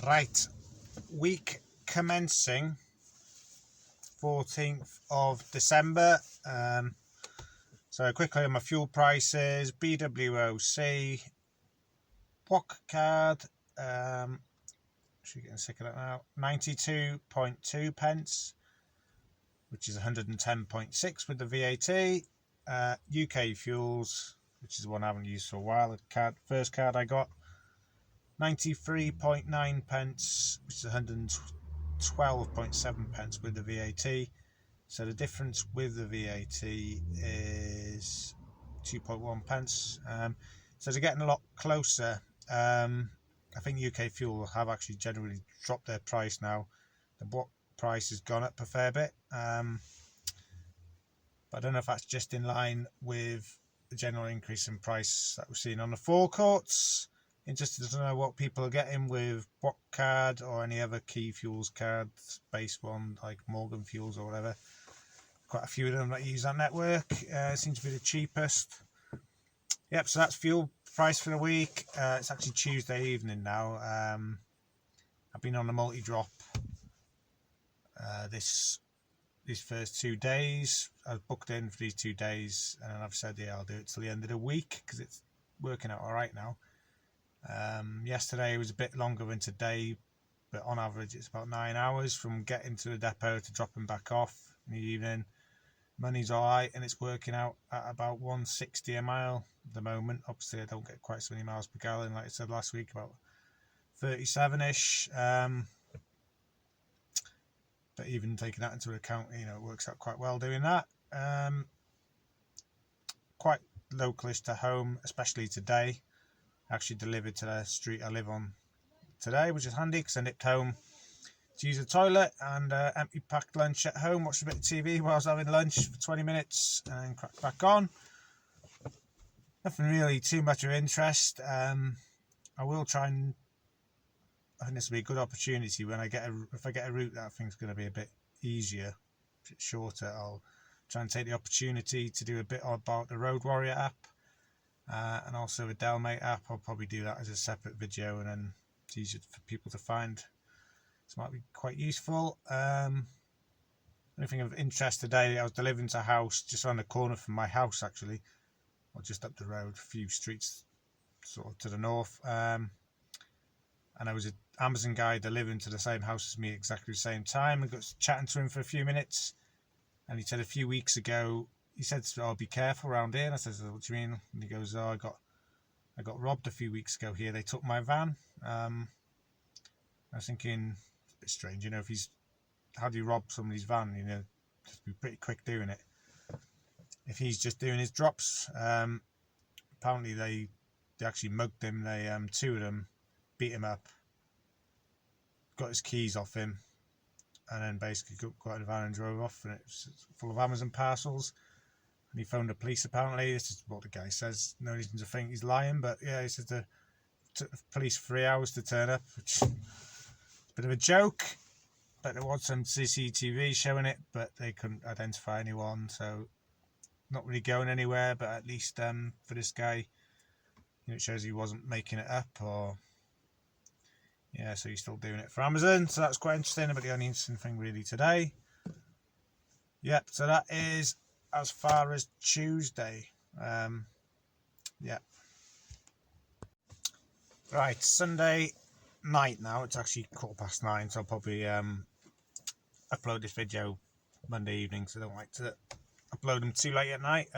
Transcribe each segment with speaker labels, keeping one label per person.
Speaker 1: Right, week commencing 14th of December. So quickly on my fuel prices, BWOC, POC card, actually getting sick of that now, 92.2 pence, which is 110.6 with the VAT. UK fuels, which is the one I haven't used for a while, the first card I got, 93.9 pence, which is 112.7 pence with the VAT. So the difference with the VAT is 2.1 pence. So they're getting a lot closer. I think UK fuel have actually generally dropped their price now. The block price has gone up a fair bit. But I don't know if that's just in line with the general increase in price that we're seeing on the forecourts. Interested to know what people are getting with Block card or any other key fuels cards, base one like Morgan Fuels or whatever. Quite a few of them that use that network. Seems to be the cheapest. Yep, so that's fuel price for the week. It's actually Tuesday evening now. I've been on the Multidrop these first 2 days. I've booked in for these 2 days, and I've said I'll do it till the end of the week because it's working out all right now. Yesterday was a bit longer than today, but on average it's about 9 hours from getting to the depot to dropping back off in the evening. Money's alright, and it's working out at about 160 a mile at the moment. Obviously I don't get quite so many miles per gallon like I said last week, about 37ish, but even taking that into account, it works out quite well doing that. Quite localish to home, especially today. Actually delivered to the street I live on today, which is handy because I nipped home to use the toilet and empty packed lunch at home, watched a bit of TV while I was having lunch for 20 minutes and then cracked back on. Nothing really too much of interest. I will try and, I think this will be a good opportunity when if I get a route that I think is going to be a bit easier, a bit shorter, I'll try and take the opportunity to do a bit about the Road Warrior app. And also the Delmate app. I'll probably do that as a separate video, and then it's easier for people to find. This might be quite useful. Anything of interest today, I was delivering to a house just around the corner from my house actually, or just up the road, a few streets sort of to the north. And I was an Amazon guy delivering to the same house as me exactly the same time. I got chatting to him for a few minutes, and he said a few weeks ago, he said, "Oh, be careful around here." And I said, "What do you mean?" And he goes, "Oh, I got robbed a few weeks ago here. They took my van." I was thinking, it's a bit strange, how do you rob somebody's van? Just be pretty quick doing it. If he's just doing his drops, apparently they actually mugged him. They 2 of them beat him up, got his keys off him, and then basically got in the van and drove off. And it was full of Amazon parcels. And he phoned the police apparently. This is what the guy says. No reason to think he's lying, but yeah, he said it took the police 3 hours to turn up, which is a bit of a joke. But there was some CCTV showing it, but they couldn't identify anyone, so not really going anywhere. But at least for this guy, it shows he wasn't making it up, or so he's still doing it for Amazon. So that's quite interesting. But the only interesting thing really today. Yep. So that is as far as Tuesday. Right, Sunday night now. It's actually 9:15, so I'll probably upload this video Monday evening, so I don't like to upload them too late at night.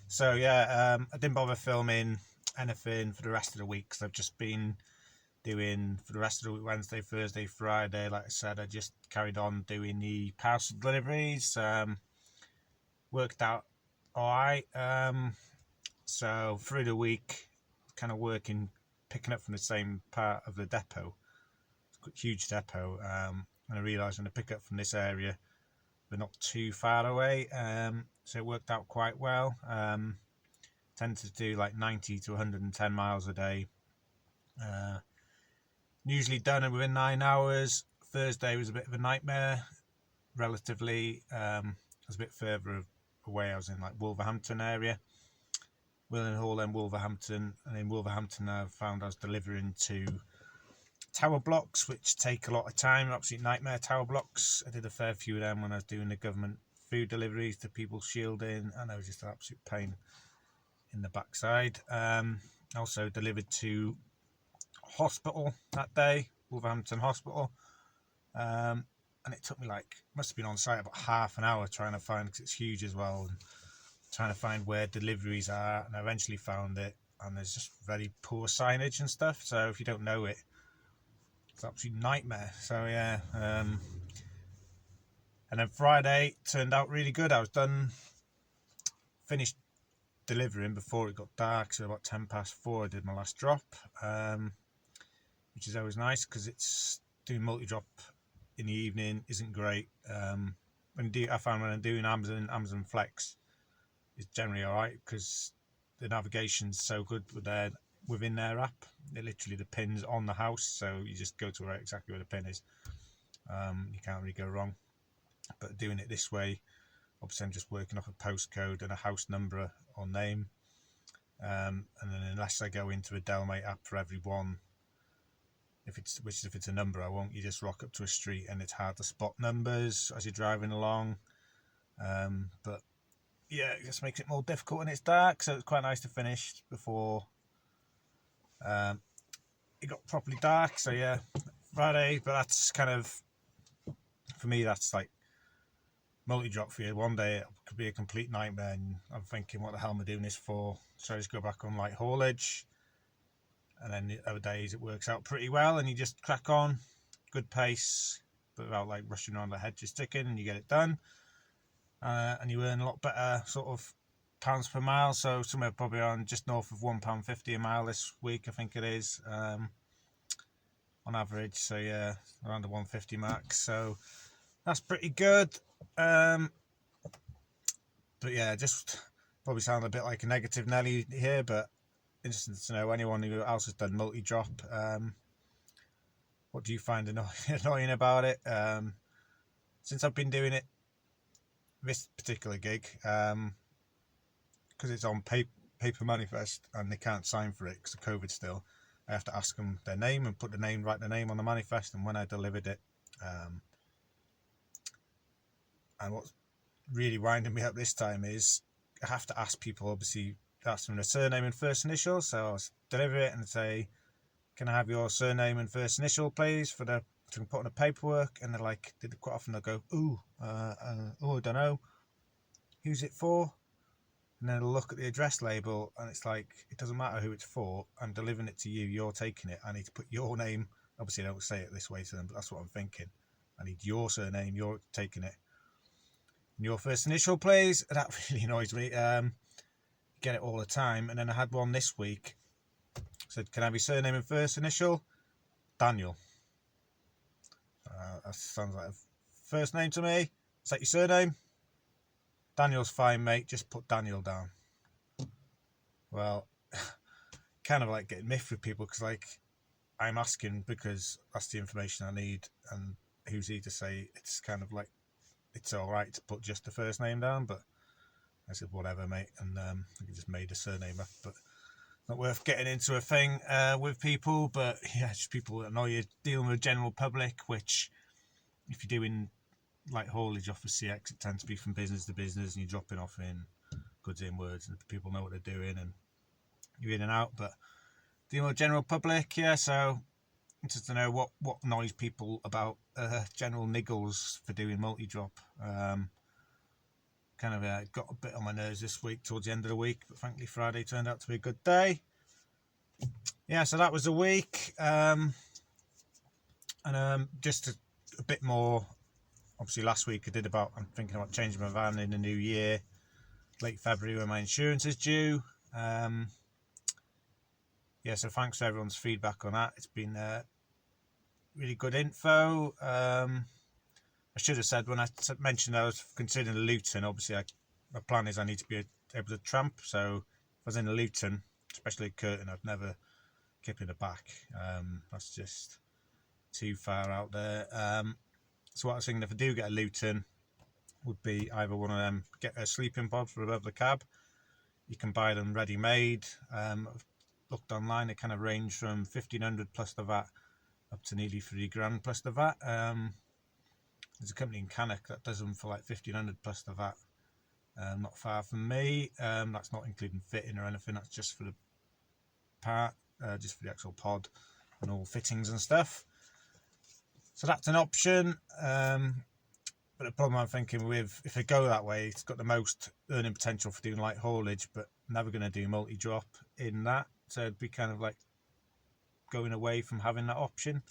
Speaker 1: So yeah, I didn't bother filming anything for the rest of the week because I've just been doing for the rest of the week, Wednesday, Thursday, Friday. Like I said, I just carried on doing the parcel deliveries. Worked out alright. So through the week, kind of picking up from the same part of the depot. It's a huge depot, and I realised when I pick up from this area, we're not too far away, so it worked out quite well. Tend to do like 90 to 110 miles a day. Usually done within 9 hours. Thursday was a bit of a nightmare, relatively. I was a bit further away. I was in like Wolverhampton area. Willenhall, then Wolverhampton, and in Wolverhampton I found I was delivering to tower blocks, which take a lot of time. Absolute nightmare, tower blocks. I did a fair few of them when I was doing the government food deliveries to people shielding, and I was just an absolute pain in the backside. Also delivered to hospital that day, Wolverhampton Hospital, and it took me must have been on site about half an hour trying to find, because it's huge as well, and trying to find where deliveries are, and I eventually found it, and there's just very poor signage and stuff, so if you don't know it, it's an absolute nightmare. So yeah, and then Friday turned out really good. I was finished delivering before it got dark, so about 4:10 I did my last drop, which is always nice, because it's doing multi-drop in the evening isn't great. I found when I'm doing Amazon Flex, it's generally alright, because the navigation's so good within their app. It literally, the pin's on the house, so you just go to exactly where the pin is. You can't really go wrong. But doing it this way, obviously I'm just working off a postcode and a house number or name, and then unless I go into a Delmate app for every one, if it's a number, I won't. You just rock up to a street and it's hard to spot numbers as you're driving along. But yeah, it just makes it more difficult when it's dark, so it's quite nice to finish before it got properly dark. So yeah, Friday, but that's kind of, for me, that's like multi-drop for you. One day it could be a complete nightmare and I'm thinking, what the hell am I doing this for? So I just go back on light haulage, and then the other days it works out pretty well and you just crack on, good pace, but without rushing around the hedges ticking, and you get it done, and you earn a lot better sort of pounds per mile. So somewhere probably on just north of £1.50 a mile this week, I think it is, on average. So yeah, around the 150 mark, so that's pretty good. But yeah, just probably sound a bit like a negative Nelly here, but interesting to know anyone who else has done multi-drop. What do you find annoying about it? Since I've been doing it, this particular gig, because it's on paper manifest and they can't sign for it because of COVID still, I have to ask them their name and write their name on the manifest. And when I delivered it, and what's really winding me up this time is I have to ask people, obviously, ask them their surname and first initial. So I was deliver it and say, can I have your surname and first initial, please, to put on the paperwork? And they're like, quite often they'll go, I don't know, who's it for? And then they'll look at the address label and it's like, it doesn't matter who it's for, I'm delivering it to you, you're taking it, I need to put your name. Obviously I don't say it this way to them, but that's what I'm thinking. I need your surname, you're taking it, and your first initial, please. That really annoys me. Get it all the time. And then I had one this week, said, can I have your surname and first initial? Daniel. That sounds like a first name to me. Is that your surname? Daniel's fine, mate, just put Daniel down. Well, kind of like getting miffed with people, because I'm asking because that's the information I need, and who's he to say it's kind of like it's all right to put just the first name down? But I said, whatever, mate, and I just made a surname up. But not worth getting into a thing with people. But yeah, just people that annoy you, dealing with the general public, which if you're doing haulage off of CX, it tends to be from business to business, and you're dropping off in goods in words, and people know what they're doing, and you're in and out. But dealing with general public, yeah, so interested to know what annoys people about general niggles for doing multi-drop. Kind of got a bit on my nerves this week towards the end of the week, but thankfully Friday turned out to be a good day. Yeah, so that was a week, and just a bit more. Obviously last week I'm thinking about changing my van in the new year, late February, when my insurance is due. Yeah, so thanks for everyone's feedback on that. It's been really good info. I should have said, when I mentioned I was considering Luton, obviously my plan is I need to be able to tramp. So if I was in Luton, especially at Curtin, I'd never kip in the back. That's just too far out there. So what I was thinking, if I do get a Luton, would be either one of them, get a sleeping pod for above the cab, You can buy them ready-made. I've looked online, they kind of range from 1,500 plus the VAT up to nearly £3,000 plus the VAT. There's a company in Cannock that does them for like 1,500 plus the VAT. Not far from me. That's not including fitting or anything, that's just for the part, just for the actual pod and all fittings and stuff. So that's an option. But the problem I'm thinking with, if I go that way, it's got the most earning potential for doing light haulage, but never going to do multi-drop in that. So it'd be kind of like going away from having that option.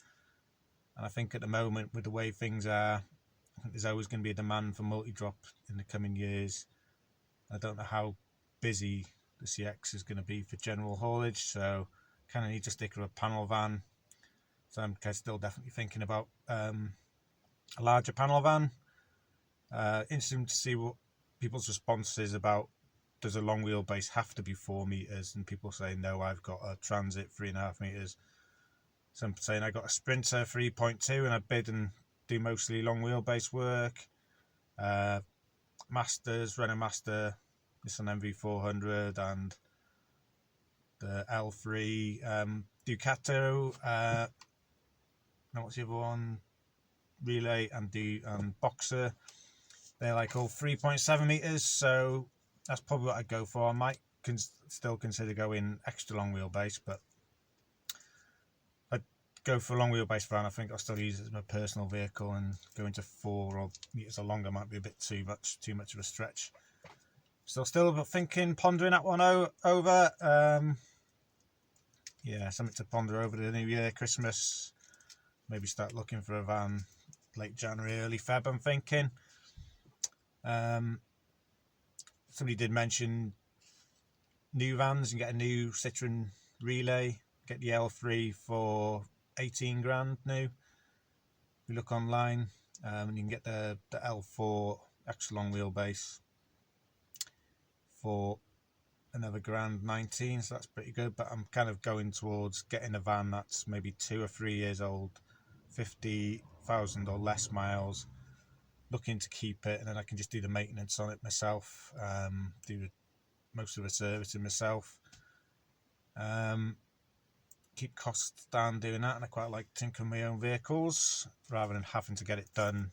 Speaker 1: And I think at the moment, with the way things are, I think there's always going to be a demand for multi-drop in the coming years. I don't know how busy the CX is going to be for general haulage, so kind of need to stick with a panel van. So I'm still definitely thinking about a larger panel van. Interesting to see what people's response is about, does a long wheelbase have to be 4 meters? And people say no, I've got a Transit 3.5 meters. Some saying I got a Sprinter 3.2 and I bid and do mostly long wheelbase work. Masters, Renault Master, Nissan MV400 and the L3 Ducato. What's the other one? Relay and Boxer. They're like all 3.7 meters, so that's probably what I'd go for. I might still consider going extra long wheelbase, but I'd go for a long wheelbase van. I think I'll still use it as my personal vehicle, and going to 4 meters or longer might be a bit too much of a stretch. Still thinking, pondering that one over. Yeah, something to ponder over the new year, Christmas. Maybe start looking for a van late January, early Feb, I'm thinking. Somebody did mention new vans. You can get a new Citroen Relay, get the L3 for 18 grand new. If you look online, you can get the L4 extra long wheelbase for another £1,019, so that's pretty good. But I'm kind of going towards getting a van that's maybe 2 or 3 years old, 50,000 or less miles, looking to keep it, and then I can just do the maintenance on it myself, do most of the servicing myself, keep costs down doing that. And I quite like tinkering my own vehicles rather than having to get it done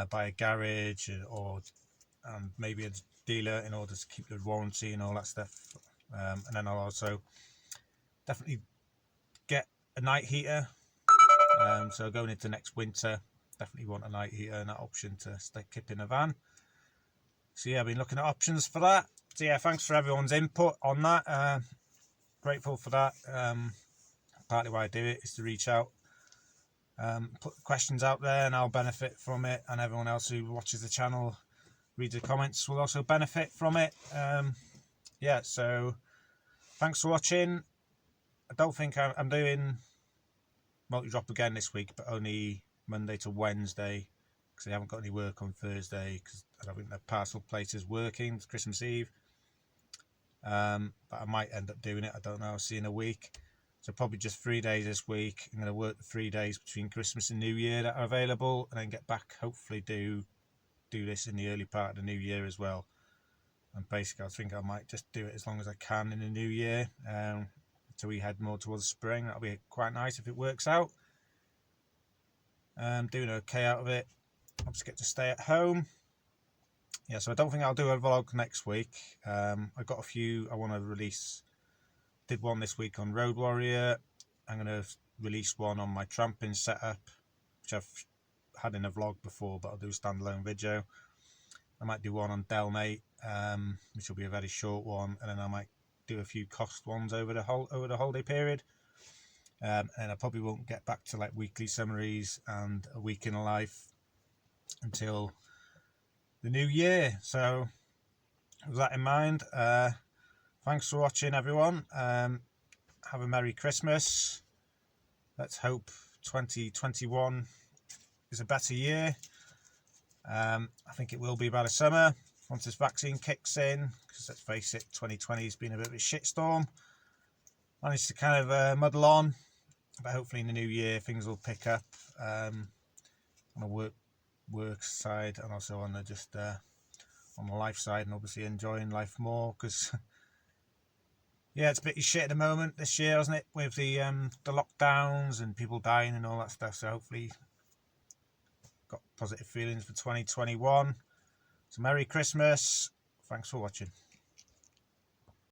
Speaker 1: by a garage and maybe a dealer in order to keep the warranty and all that stuff. And then I'll also definitely get a night heater, so going into next winter, definitely want a night heater and that option to keep in a van. So yeah, I've been looking at options for that. So yeah, thanks for everyone's input on that. Grateful for that. Partly why I do it is to reach out, put questions out there, and I'll benefit from it, and everyone else who watches the channel, reads the comments, will also benefit from it. Yeah, so thanks for watching. I don't think I'm doing multi-drop again this week, but only Monday to Wednesday, because I haven't got any work on Thursday, because I don't think the parcel place is working. It's Christmas Eve. But I might end up doing it, I don't know, I'll see in a week. So probably just 3 days this week. I'm going to work the 3 days between Christmas and New Year that are available, and then get back, hopefully do this in the early part of the new year as well. And basically I think I might just do it as long as I can in the new year, until we head more towards spring. That'll be quite nice if it works out. Doing okay out of it. I'll just get to stay at home. Yeah, so I don't think I'll do a vlog next week. I've got a few I want to release. Did one this week on Road Warrior. I'm going to release one on my tramping setup, which I've had in a vlog before, but I'll do a standalone video. I might do one on Delmate, which will be a very short one, and then I might do a few cost ones over the holiday period. And I probably won't get back to like weekly summaries and a week in a life until the new year. So with that in mind, thanks for watching, everyone. Have a Merry Christmas. Let's hope 2021 is a better year. I think it will be by the summer once this vaccine kicks in, because let's face it, 2020 has been a bit of a shitstorm. Managed to kind of muddle on, but hopefully in the new year things will pick up, on a work side, and also on the just on the life side and obviously enjoying life more, because yeah, it's a bit shit at the moment this year, isn't it, with the lockdowns and people dying and all that stuff. So hopefully got positive feelings for 2021. So Merry Christmas. Thanks for watching.